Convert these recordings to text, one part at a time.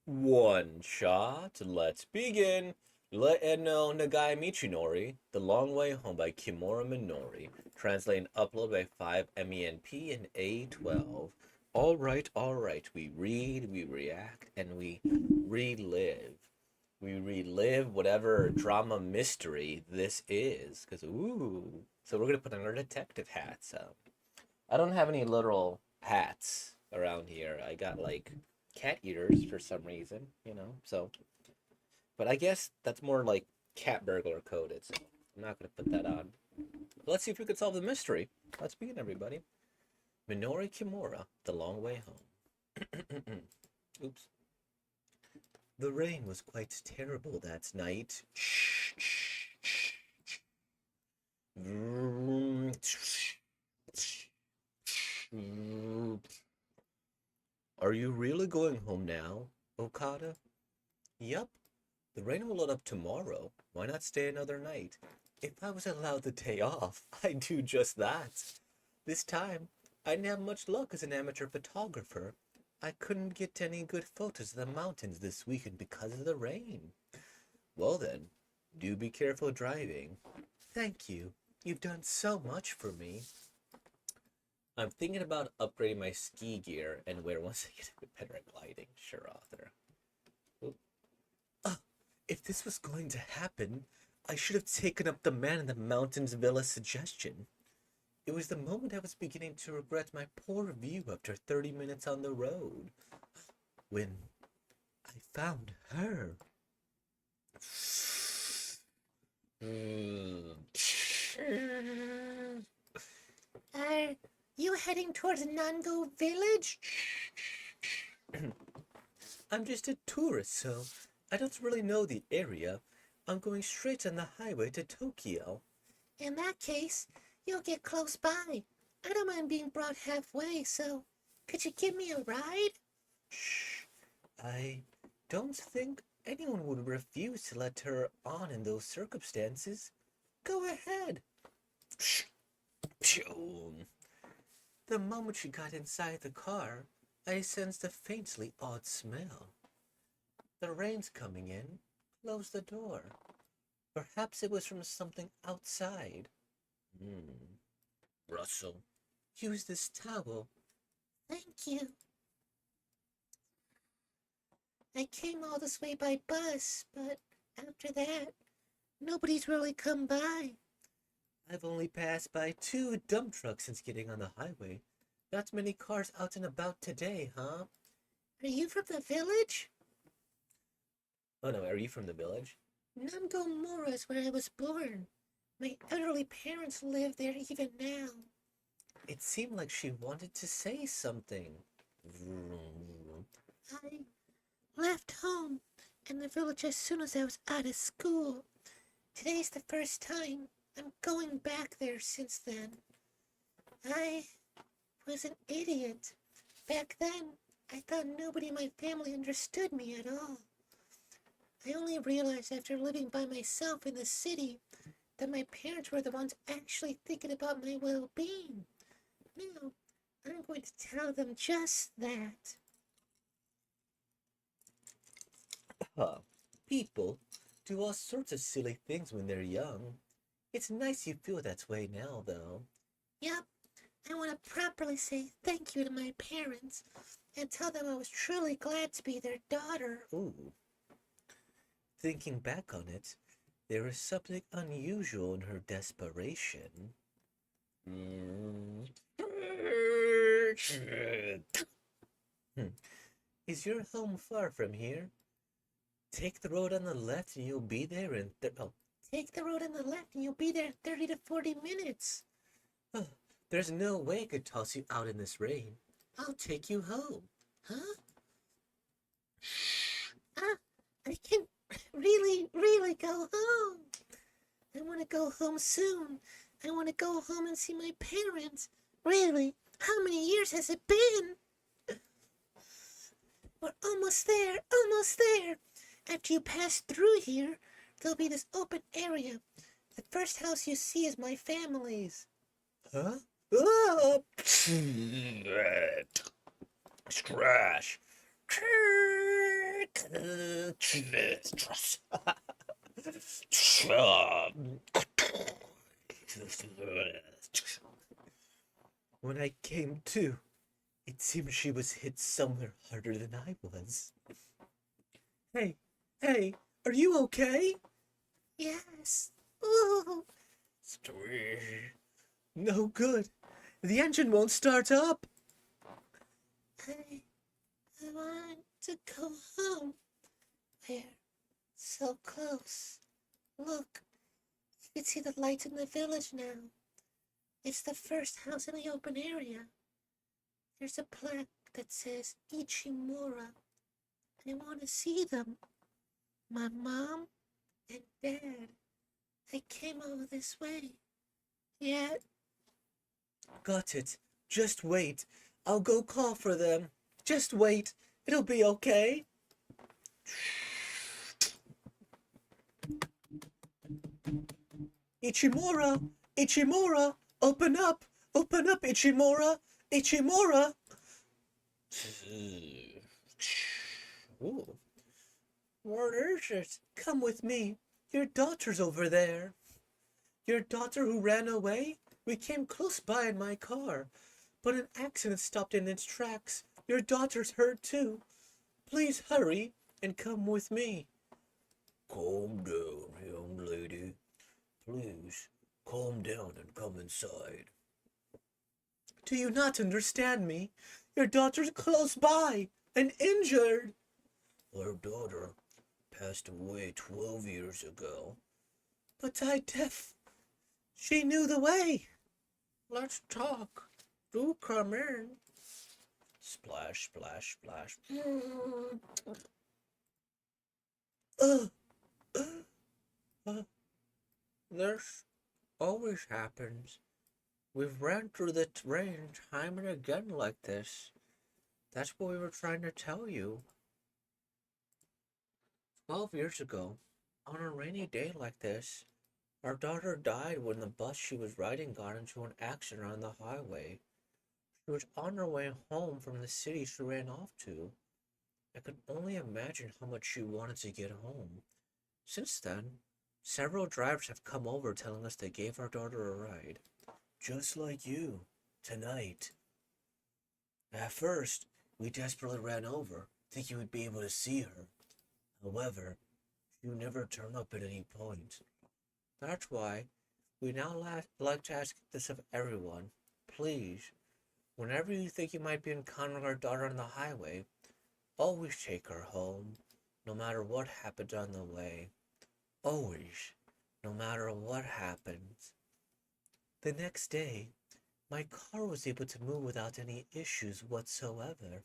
One shot, let's begin. Let know Nagai Michinori, The Long Way Home by Kimura Minori. Translate and upload by 5MENP and A12. Alright. We read, we react, and we relive. We relive whatever drama mystery this is. Because, ooh. So we're going to put on our detective hats. I don't have any literal hats around here. I got like cat ears for some reason, So, but I guess that's more like cat burglar coded. So I'm not gonna put that on. But let's see if we can solve the mystery. Let's begin, everybody. Minori Kimura, The Long Way Home. Oops. The rain was quite terrible that night. Are you really going home now, Okada? Yup. The rain will let up tomorrow. Why not stay another night? If I was allowed the day off, I'd do just that. This time, I didn't have much luck as an amateur photographer. I couldn't get any good photos of the mountains this weekend because of the rain. Well then, do be careful driving. Thank you. You've done so much for me. I'm thinking about upgrading my ski gear and wear once I get a bit better at gliding. Sure, author. Uh, if this was going to happen, I should have taken up the man in the mountains villa suggestion. It was the moment I was beginning to regret my poor view after 30 minutes on the road. When I found her. Are you heading towards Nango village? I'm just a tourist, so I don't really know the area. I'm going straight on the highway to Tokyo. In that case, you'll get close by. I don't mind being brought halfway, so could you give me a ride? Shh. I don't think anyone would refuse to let her on in those circumstances. Go ahead. Shh. The moment she got inside the car, I sensed a faintly odd smell. The rain's coming in. Close the door. Perhaps it was from something outside. Russell. Use this towel. Thank you. I came all this way by bus, but after that, nobody's really come by. I've only passed by 2 dump trucks since getting on the highway. Not many cars out and about today, huh? Are you from the village? Oh no, are you from the village? Namgomura is where I was born. My elderly parents live there even now. It seemed like she wanted to say something. I left home and the village as soon as I was out of school. Today's the first time I'm going back there since then. I was an idiot. Back then, I thought nobody in my family understood me at all. I only realized after living by myself in the city that my parents were the ones actually thinking about my well-being. Now, I'm going to tell them just that. Huh. People do all sorts of silly things when they're young. It's nice you feel that way now, though. Yep. I want to properly say thank you to my parents and tell them I was truly glad to be their daughter. Ooh. Thinking back on it, there is something unusual in her desperation. Is your home far from here? Take the road on the left and you'll be there in Take the road on the left and you'll be there in 30 to 40 minutes. Oh, there's no way I could toss you out in this rain. I'll take you home. Huh? I can really go home. I want to go home soon. I want to go home and see my parents. Really? How many years has it been? We're almost there, almost there. After you pass through here, there'll be this open area. The first house you see is my family's. Huh? Ah! It's trash. When I came to, it seemed she was hit somewhere harder than I was. Hey, hey, are you okay? Yes. Ooh. No good. The engine won't start up. I want to go home. We're so close. Look, you can see the lights in the village now. It's the first house in the open area. There's a plaque that says Ichimura. I want to see them. My mom and dad. They came over this way. Yeah. Got it. Just wait. I'll go call for them. Just wait. It'll be okay. Ichimura! Ichimura! Open up! Open up, Ichimura! Ichimura! Ooh. Where is it? Come with me. Your daughter's over there. Your daughter who ran away? We came close by in my car, but an accident stopped in its tracks. Your daughter's hurt too. Please hurry and come with me. Calm down, young lady. Please, calm down and come inside. Do you not understand me? Your daughter's close by and injured. Our daughter passed away 12 years ago. But I deaf. She knew the way. Let's talk. Do come in. Splash, splash, splash. Uh, this always happens. We've ran through the rain time and again like this. That's what we were trying to tell you. 12 years ago, on a rainy day like this, our daughter died when the bus she was riding got into an accident on the highway. She was on her way home from the city she ran off to. I could only imagine how much she wanted to get home. Since then, several drivers have come over telling us they gave our daughter a ride. Just like you, tonight. At first, we desperately ran over, thinking we'd be able to see her. However, she never turned up at any point. That's why we now like to ask this of everyone. Please, whenever you think you might be encountering our daughter on the highway, always take her home, no matter what happens on the way. Always, no matter what happens. The next day, my car was able to move without any issues whatsoever.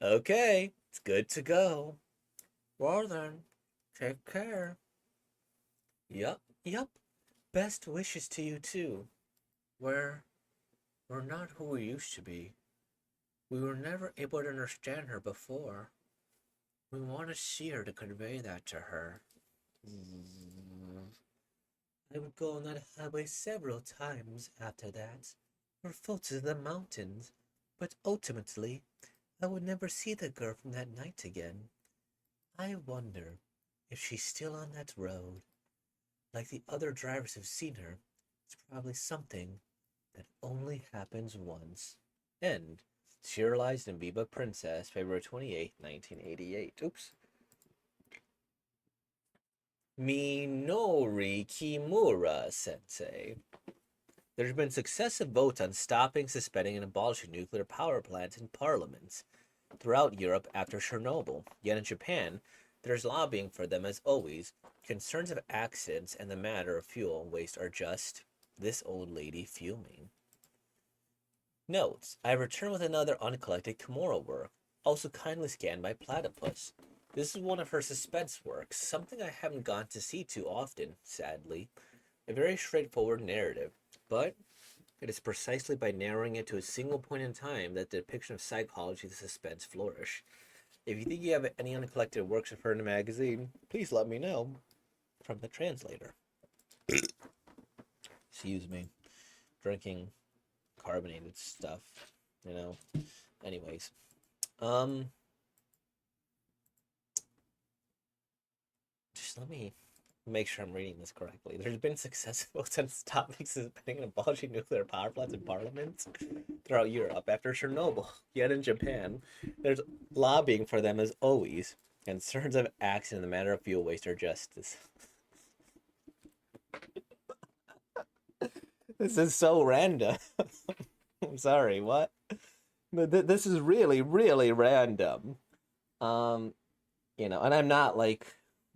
Okay, it's good to go. Well then, take care. Yup. Best wishes to you too. We're not who we used to be. We were never able to understand her before. We want to see her to convey that to her. I would go on that highway several times after that, for photos of the mountains, but ultimately, I would never see the girl from that night again. I wonder if she's still on that road. Like the other drivers have seen her, it's probably something that only happens once. End. Serialized in Biba Princess, February 28th, 1988. Oops. Minori Kimura Sensei. There's been successive votes on stopping, suspending, and abolishing nuclear power plants in parliaments throughout Europe after Chernobyl. Yet in Japan, there's lobbying for them as always. Concerns of accidents and the matter of fuel waste are just this old lady fuming. Notes: I return with another uncollected Kimura work, also kindly scanned by Platypus. This is one of her suspense works, something I haven't gone to see too often, sadly. A very straightforward narrative, but it is precisely by narrowing it to a single point in time that the depiction of psychology and suspense flourish. If you think you have any uncollected works of her in the magazine, please let me know. From the translator. Excuse me. Drinking carbonated stuff, you know. Anyways. let me make sure I'm reading this correctly. There's been successful since topics suspending and abolishing nuclear power plants in parliaments throughout Europe after Chernobyl. Yet in Japan, there's lobbying for them as always. Concerns of action in the matter of fuel waste are justice. This is so random. I'm sorry, what? This is really, really random. Um, and I'm not like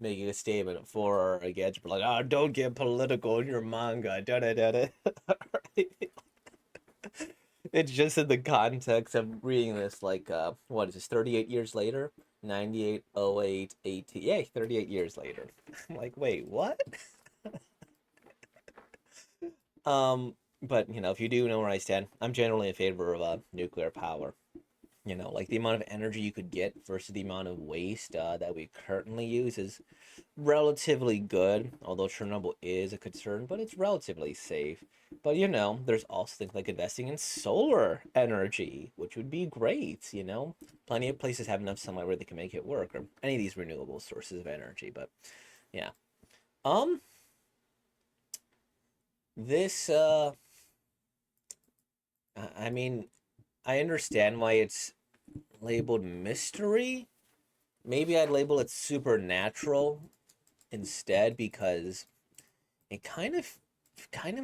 making a statement for or against, but like, oh, don't get political in your manga. Da da da da. It's just in the context of reading this, like, what is this, 38 years later? 98, 08, 18. Yay, 38 years later. I'm like, wait, what? But, if you do know where I stand, I'm generally in favor of nuclear power. Like the amount of energy you could get versus the amount of waste that we currently use is relatively good, although Chernobyl is a concern, but it's relatively safe. But there's also things like investing in solar energy, which would be great. Plenty of places have enough sunlight where they can make it work, or any of these renewable sources of energy. But yeah, um, this I mean, I understand why it's labeled mystery. Maybe I'd label it supernatural instead because it kind of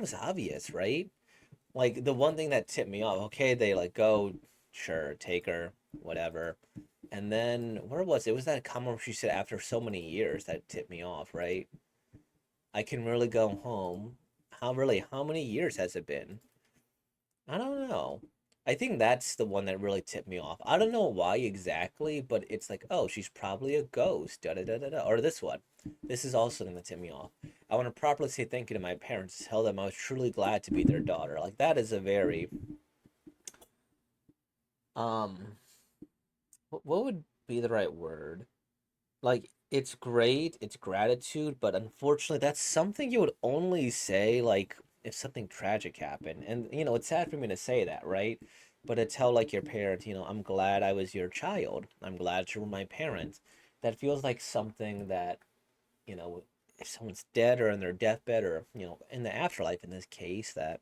was obvious, right? Like the one thing that tipped me off, okay, they like go, sure, take her, whatever. And then where was it? It was that comment where she said after so many years that tipped me off, right? I can really go home. How many years has it been? I don't know. I think that's the one that really tipped me off. I don't know why exactly, but it's like, oh, she's probably a ghost. Da da da da da. Or this one. This is also gonna tip me off. I want to properly say thank you to my parents. Tell them I was truly glad to be their daughter. Like that is a very um. What would be the right word? Like it's great, it's gratitude, but unfortunately, that's something you would only say like if something tragic happened. And it's sad for me to say that, right? But to tell like your parents, I'm glad I was your child. I'm glad you were my parent. That feels like something that, you know, if someone's dead or in their deathbed or, in the afterlife in this case, that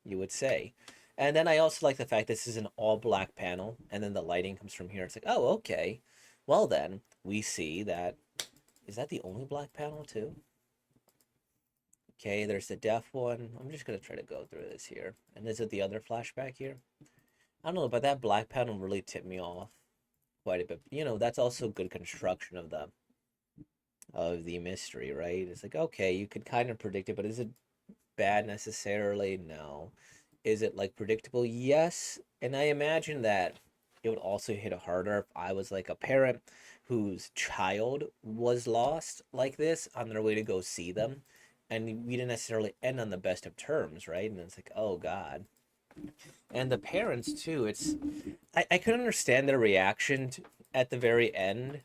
you would say. And then I also like the fact this is an all black panel and then the lighting comes from here. It's like, oh, okay. Well, then we see that. Is that the only black panel, too? Okay, there's the deaf one. I'm just going to try to go through this here. And is it the other flashback here? I don't know, but that black panel really tipped me off quite a bit. That's also good construction of the mystery, right? It's like, okay, you could kind of predict it, but is it bad necessarily? No. Is it like predictable? Yes. And I imagine that it would also hit harder if I was like a parent whose child was lost like this on their way to go see them. And we didn't necessarily end on the best of terms, right? And it's like, oh God. And the parents too, I could understand their reaction at the very end,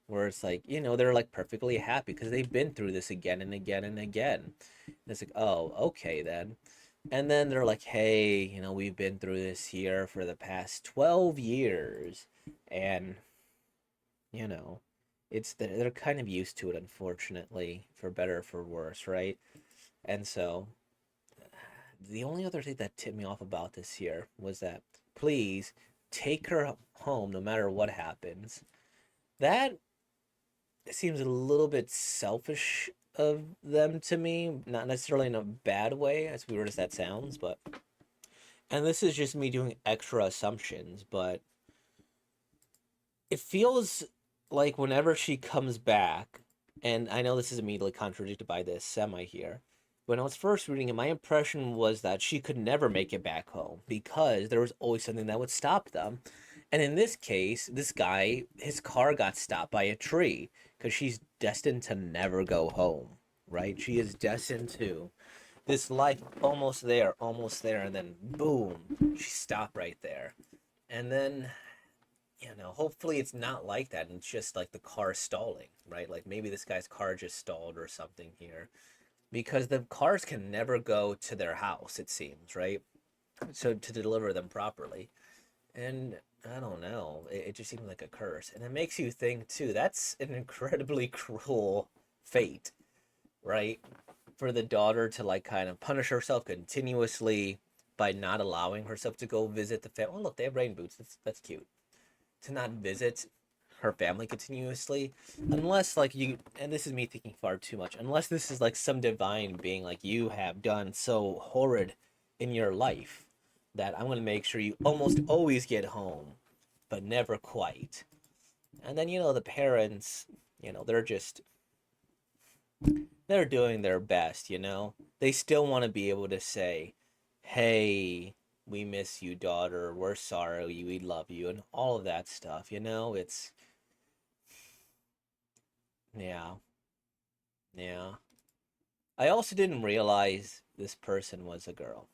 where it's like, they're like perfectly happy because they've been through this again and again and again. And it's like, oh, okay then. And then they're like, hey, we've been through this here for the past 12 years. And, you know, they're kind of used to it, unfortunately, for better or for worse, right? And so the only other thing that tipped me off about this here was that please take her home no matter what happens. That seems a little bit selfish of them to me, not necessarily in a bad way, as weird as that sounds, but and this is just me doing extra assumptions, but it feels like whenever she comes back, and I know this is immediately contradicted by this semi here. When I was first reading it, my impression was that she could never make it back home because there was always something that would stop them. And in this case, this guy, his car got stopped by a tree because she's destined to never go home, right? She is destined to this life almost there, and then boom, she stopped right there. And then hopefully it's not like that and it's just like the car stalling, right? Like maybe this guy's car just stalled or something here because the cars can never go to their house, it seems, right? So to deliver them properly. And I don't know, it just seems like a curse. And it makes you think too, that's an incredibly cruel fate, right? For the daughter to like kind of punish herself continuously by not allowing herself to go visit the family. Oh, look, they have rain boots. That's cute. To not visit her family continuously, unless like you, and this is me thinking far too much, unless this is like some divine being like you have done so horrid in your life that I'm going to make sure you almost always get home, but never quite. And then, the parents, they're just, they're doing their best. They still want to be able to say, hey, we miss you, daughter. We're sorry. We love you. And all of that stuff. Yeah, yeah. I also didn't realize this person was a girl.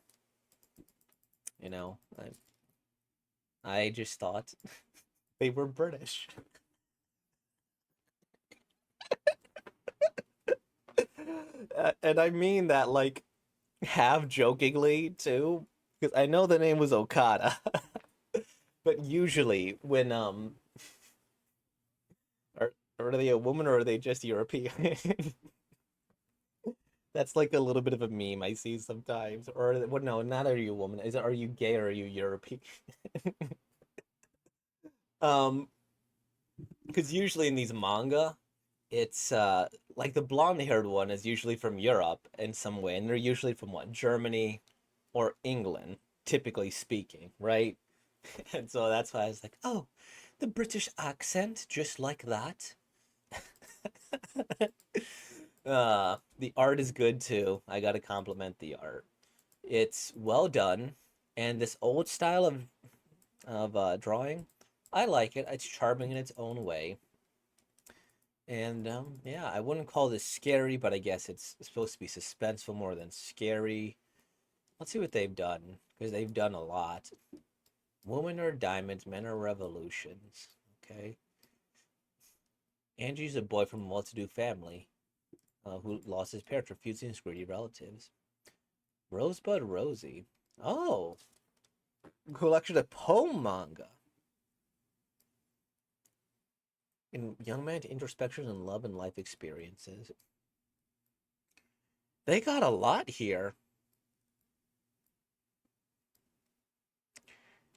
You know, I just thought they were British. And I mean that like half jokingly too, because I know the name was Okada. But usually when are they a woman or are they just European? That's like a little bit of a meme I see sometimes. Or what? No, not are you a woman? Is it are you gay or are you European? Um, because usually in these manga, it's like the blonde-haired one is usually from Europe in some way, and they're usually from what, Germany or England, typically speaking, right? And so that's why I was like, oh, the British accent, just like that. The art is good too. I gotta compliment the art. It's well done, and this old style of drawing, I like it. It's charming in its own way. And yeah, I wouldn't call this scary, but I guess it's supposed to be suspenseful more than scary. Let's see what they've done, because they've done a lot. Women are diamonds, men are revolutions. Okay. Angie's a boy from a well-to-do family who lost his parents, refusing his greedy relatives. Rosebud Rosie. Oh, collection of poem manga. In young man's introspections and love and life experiences. They got a lot here.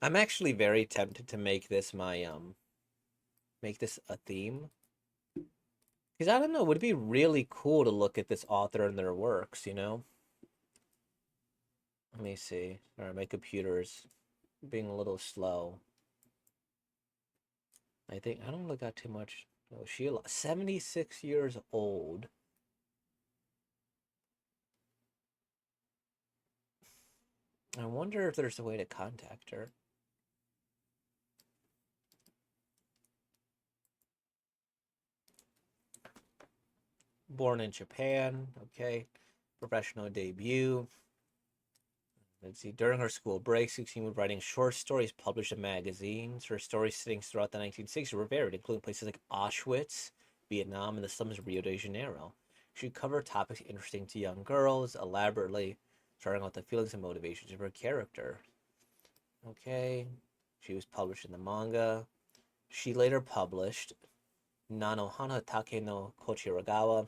I'm actually very tempted to make this a theme. Because I don't know, would it be really cool to look at this author and their works? Let me see. All right, my computer's being a little slow. I think I don't look at too much. Oh, 76 years old. I wonder if there's a way to contact her. Born in Japan, okay. Professional debut. Let's see. During her school breaks, she was writing short stories published in magazines. Her story settings throughout the 1960s were varied, including places like Auschwitz, Vietnam, and the slums of Rio de Janeiro. She covered topics interesting to young girls, elaborately starting out the feelings and motivations of her character. Okay. She was published in the manga. She later published Nanohana Take no Kochiragawa,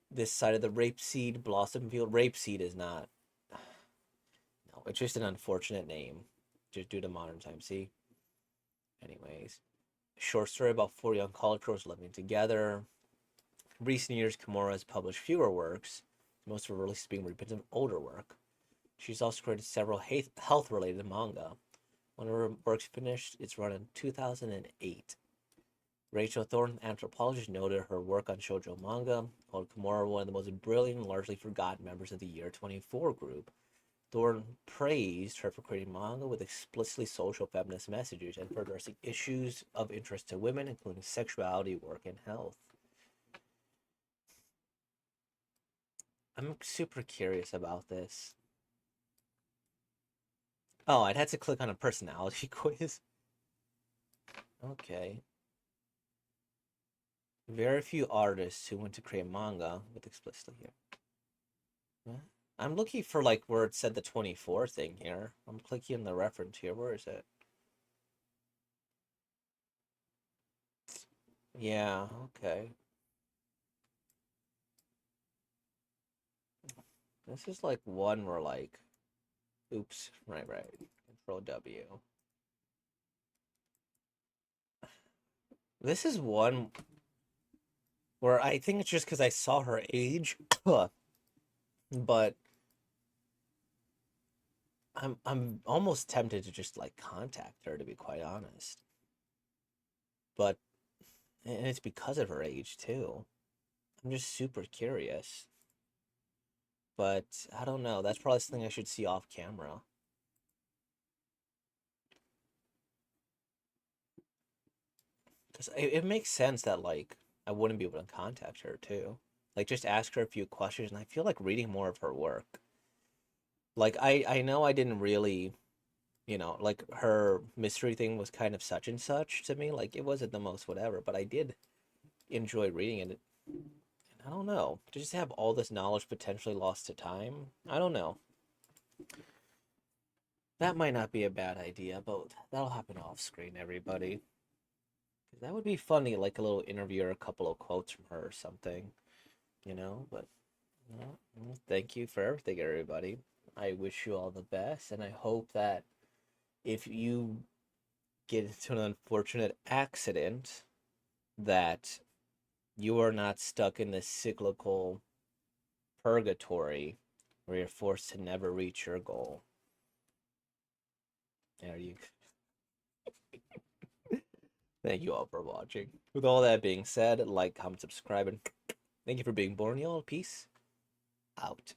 This Side of the Rapeseed Blossom Field. Rapeseed is not. No, it's just an unfortunate name, just due to modern times. See? Anyways, short story about four young college girls living together. In recent years, Kimura has published fewer works, most of her releases being reprints of older work. She's also created several health related manga. One of her works finished, it's run in 2008. Rachel Thorne, anthropologist, noted her work on shoujo manga, called Kimura one of the most brilliant and largely forgotten members of the Year 24 group. Thorne praised her for creating manga with explicitly social feminist messages and for addressing issues of interest to women, including sexuality, work, and health. I'm super curious about this. Oh, I'd had to click on a personality quiz. Okay. Very few artists who want to create manga with explicitly here. What? I'm looking for like where it said the 24 thing here. I'm clicking on the reference here. Where is it? Yeah, okay. This is like one where like, oops, right. Control W. This is one where I think it's just because I saw her age, but I'm almost tempted to just like contact her to be quite honest. But and it's because of her age too. I'm just super curious. But I don't know. That's probably something I should see off camera. Because it makes sense that like I wouldn't be able to contact her too. Like just ask her a few questions, and I feel like reading more of her work. Like I know I didn't really, like her mystery thing was kind of such and such to me. Like it wasn't the most whatever, but I did enjoy reading it. And I don't know, to just have all this knowledge potentially lost to time. I don't know. That might not be a bad idea, but that'll happen off screen, everybody. 'Cause that would be funny, like a little interview or a couple of quotes from her or something, But thank you for everything, everybody. I wish you all the best, and I hope that if you get into an unfortunate accident, that you are not stuck in this cyclical purgatory where you're forced to never reach your goal. There you Thank you all for watching. With all that being said, like, comment, subscribe, and thank you for being born, y'all. Peace out.